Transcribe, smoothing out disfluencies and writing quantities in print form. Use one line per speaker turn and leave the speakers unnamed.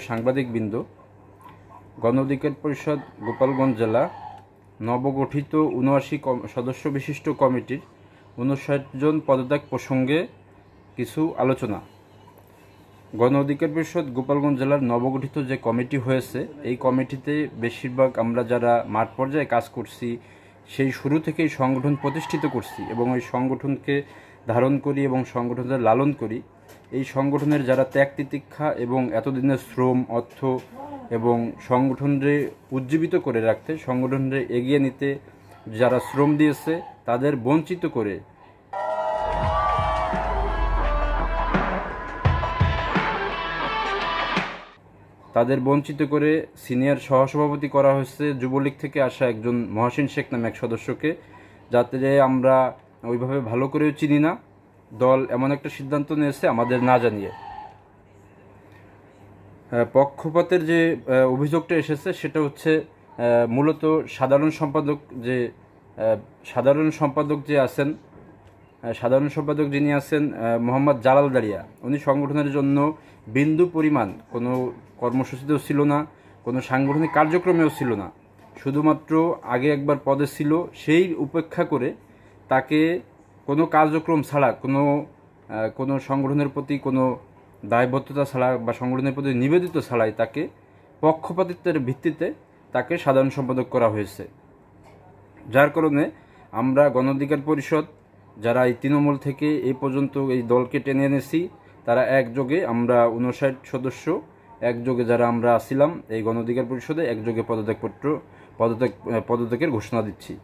সাংবাদিকবৃন্দ, গণ অধিকার পরিষদ গোপালগঞ্জ জেলা নবগঠিত ৭৯ সদস্য বিশিষ্ট কমিটির ৫৯ জন পদত্যাগ প্রসঙ্গে কিছু আলোচনা। গণ অধিকার পরিষদ গোপালগঞ্জ জেলার নবগঠিত যে কমিটি হয়েছে, এই কমিটিতে বেশিরভাগ আমরা যারা মাঠ পর্যায়ে কাজ করছি, সেই শুরু থেকেই সংগঠন প্রতিষ্ঠিত করছি এবং ওই সংগঠনকে ধারণ করি এবং সংগঠনের লালন করি। এই সংগঠনের যারা ত্যাগ তিতিক্ষা এবং এতদিনের শ্রম, অর্থ এবং সংগঠনকে উজ্জীবিত করে রাখতে, সংগঠনকে এগিয়ে নিতে যারা শ্রম দিয়েছে, তাদের বঞ্চিত করে সিনিয়র সহসভাপতি করা হয়েছে যুবলীগ থেকে আসা একজন মহসিন শেখ নামে এক সদস্যকে, যাতে আমরা ওইভাবে ভালো করেও চিনি না। দল এমন একটা সিদ্ধান্ত নিয়েছে আমাদের না জানিয়ে। পক্ষপাতের যে অভিযোগটা এসেছে সেটা হচ্ছে মূলত সাধারণ সম্পাদক যিনি আছেন মোহাম্মদ জালাল দারিয়া, উনি সংগঠনের জন্য বিন্দু পরিমাণ কোনো কর্মসূচিতেও ছিল না, কোনো সাংগঠনিক কার্যক্রমেও ছিল না। শুধুমাত্র আগে একবার পদে ছিল, সেই উপেক্ষা করে তাকে কোনো কার্যক্রম ছাড়া, কোনো সংগঠনের প্রতি কোনো দায়বদ্ধতা ছাড়া বা সংগঠনের প্রতি নিবেদিত ছাড়াই তাকে পক্ষপাতিত্বের ভিত্তিতে তাকে সাধারণ সম্পাদক করা হয়েছে। যার কারণে আমরা গণ অধিকার পরিষদ যারা এই তৃণমূল থেকে এই পর্যন্ত এই দলকে টেনে এনেছি, তারা একযোগে আমরা ৫৯ সদস্য একযোগে যারা আমরা আসছিলাম এই গণ অধিকার পরিষদে একযোগে পদত্যাগের ঘোষণা দিচ্ছি।